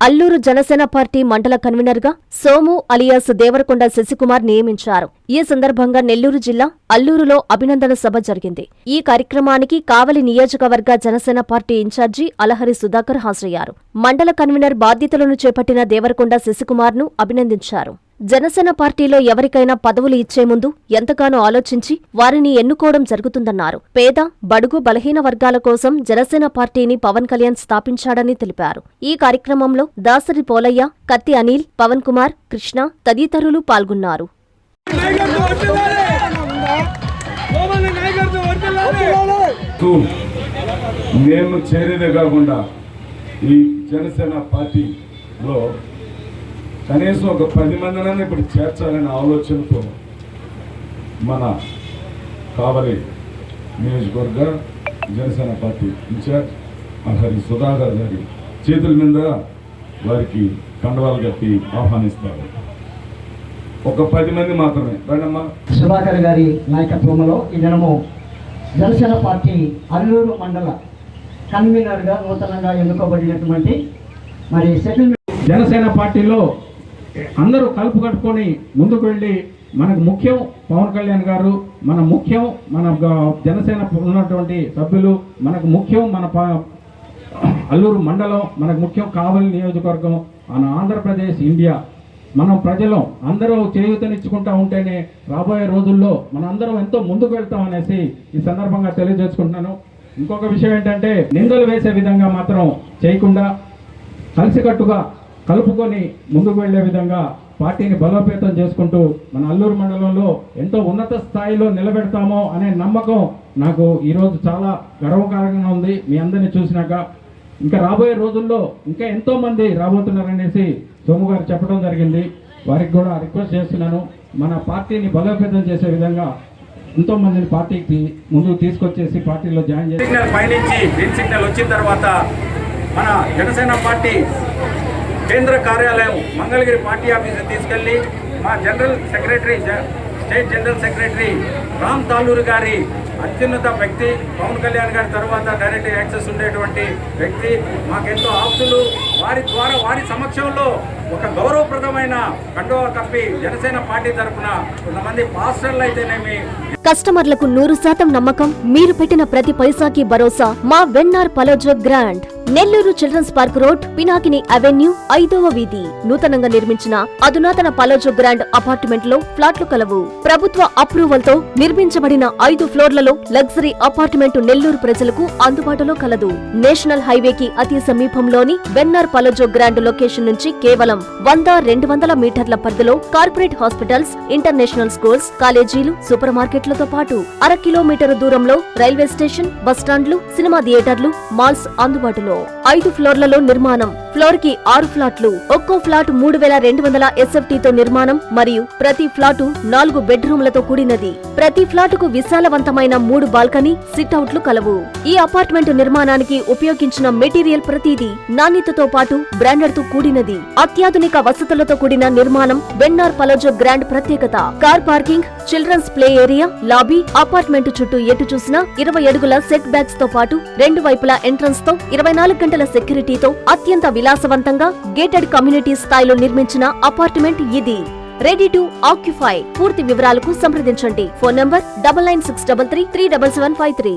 Alluri Janasena party మండల కన్వీనర్గా Somu alias Devarakonda Sasikumar నియమించారు. ఈ సందర్భంగా నెల్లూరు జిల్లా అల్లూరులో అభినందన సభ జరిగింది. ఈ కార్యక్రమానికి కావలి నియోజకవర్గ జనసేన పార్టీ ఇన్ఛార్జి అలహరి సుధాకర్ హాజరయ్యారు. మండల కన్వీనర్ బాధ్యతలను చేపట్టిన దేవరకొండ శశికుమార్ను అభినందించారు. జనసేన పార్టీలో ఎవరికైనా పదవులు ఇచ్చే ముందు ఎంతగానో ఆలోచించి వారిని ఎన్నుకోవడం జరుగుతుందన్నారు. పేద, బడుగు, బలహీన వర్గాల కోసం జనసేన పార్టీని పవన్ కళ్యాణ్ స్థాపించాడని తెలిపారు. ఈ కార్యక్రమంలో దాసరి పోలయ్య, కత్తి అనిల్, పవన్ కుమార్, కృష్ణ తదితరులు పాల్గొన్నారు. నేను చేరేదే కాకుండా ఈ జనసేన పార్టీలో కనీసం ఒక 10 మందినైనా ఇప్పుడు చేర్చాలనే ఆలోచనతో మన కావలి నియోజకవర్గ జనసేన పార్టీ ఇన్ఛార్జ్ అలహరి సుధాకర్ గారి చేతుల మీద వారికి కండవాలు కట్టి ఆహ్వానిస్తారు. ఒక 10 మంది మాత్రమే రండమ్మా. సుధాకర్ గారి నాయకత్వంలో ఈ దినము జనసేన పార్టీ అల్లూరు మండల కన్వీనర్గా నూతనంగా ఎన్నుకోబడినటువంటి మరి జనసేన పార్టీలో అందరూ కలుపు కట్టుకొని ముందుకు వెళ్ళి మనకు ముఖ్యం పవన్ కళ్యాణ్ గారు, మన ముఖ్యం మన జనసేన ఉన్నటువంటి సభ్యులు, మనకు ముఖ్యం మన అల్లూరు మండలం, మనకు ముఖ్యం కావలి నియోజకవర్గం, మన ఆంధ్రప్రదేశ్, ఇండియా. మనం ప్రజలం అందరూ చేయూతనిచ్చుకుంటా ఉంటేనే రాబోయే రోజుల్లో మన అందరం ఎంతో ముందుకు వెళ్తాం అనేసి ఈ సందర్భంగా తెలియజేసుకుంటున్నాను. ఇంకొక విషయం ఏంటంటే నిందలు వేసే విధంగా మాత్రం చేయకుండా కలిసికట్టుగా కలుపుకొని ముందుకు వెళ్లే విధంగా పార్టీని బలోపేతం చేసుకుంటూ మన అల్లూరు మండలంలో ఎంతో ఉన్నత స్థాయిలో నిలబెడతామో అనే నమ్మకం నాకు ఈరోజు చాలా గర్వకారంగా ఉంది. మీ అందరినీ చూసినాక ఇంకా రాబోయే రోజుల్లో ఇంకా ఎంతో మంది రాబోతున్నారనేసి సోము గారు చెప్పడం జరిగింది. వారికి కూడా రిక్వెస్ట్ చేస్తున్నాను, మన పార్టీని బలోపేతం చేసే విధంగా ఎంతో మందిని పార్టీకి ముందుకు తీసుకొచ్చేసి పార్టీలో జాయిన్ చేసి పైనుంచి గ్రీన్ సిగ్నల్ వచ్చిన తర్వాత మన జనసేన పార్టీ కేంద్ర కార్యాలయం మంగళగిరి పార్టీ ఆఫీసు తీసుకెళ్లి మా general secretary, state general secretary Ram Taluru గారి అత్యున్నత వ్యక్తి, పవన్ కళ్యాణ్ గారి తర్వాత డైరెక్ట్ యాక్సెస్ ఉండేటువంటి వ్యక్తి, మాకెంతో ఆప్తులు, వారి ద్వారా వారి సమక్షంలో ఒక గౌరవప్రదమైన కండువా కప్పి జనసేన పార్టీ తరఫున కొంతమంది పాస్టర్లు అయితేనేమి కస్టమర్లకు 100% నమ్మకం, మీరు పెట్టిన ప్రతి పైసాకి భరోసా. మా వెన్నార్ Palazzo grand, Nellore children's park road, Pinakini avenue, 5వ వీధి. నూతనంగా నిర్మించిన అధునాతన పలోజో గ్రాండ్ అపార్ట్మెంట్ లో ఫ్లాట్లు కలవు. ప్రభుత్వ అప్రూవల్ తో నిర్మించబడిన 5 ఫ్లోర్లలో లగ్జరీ అపార్ట్మెంట్ నెల్లూరు ప్రజలకు అందుబాటులో కలదు. నేషనల్ హైవేకి అతి సమీపంలోని వెన్నార్ పలోజో గ్రాండ్ లొకేషన్ నుంచి కేవలం 100-200 మీటర్ల పరిధిలో కార్పొరేట్ హాస్పిటల్స్, ఇంటర్నేషనల్ స్కూల్స్, కాలేజీలు, సూపర్ మార్కెట్లతో పాటు 1/2 కిలోమీటర్ దూరంలో రైల్వే స్టేషన్, బస్టాండ్లు, సినిమా థియేటర్లు, మాల్స్ అందుబాటులో. 5 ఫ్లోర్లలో నిర్మాణం. ఫ్లోర్ కి 6 ఫ్లాట్లు. ఒక్కో ఫ్లాట్ 3200 SFT తో నిర్మాణం మరియు ప్రతి ఫ్లాటు 4 బెడ్రూమ్లతో కూడినది. ప్రతి ఫ్లాటుకు విశాలవంతమైన 3 బాల్కనీ, సిట్అవుట్లు కలవు. ఈ అపార్ట్మెంట్ నిర్మాణానికి ఉపయోగించిన మెటీరియల్ ప్రతిదీ నాణ్యతతో పాటు బ్రాండెడ్ తో కూడినది. అత్యాధునిక వసతులతో కూడిన నిర్మాణం వెన్నార్ పలోజో గ్రాండ్ ప్రత్యేకత. Car parking, children's play area, lobby, apartment చుట్టూ ఎటు చూసినా 20 అడుగుల సెట్ బ్యాక్స్ తో పాటు 2 వైపులా ఎంట్రన్స్ తో 24 గంటల సెక్యూరిటీతో అత్యంత విలాసవంతంగా గేటెడ్ కమ్యూనిటీ స్థాయిలో నిర్మించిన అపార్ట్మెంట్ ఇది. Ready to occupy. పూర్తి వివరాలకు సంప్రదించండి. Phone number 9963337753.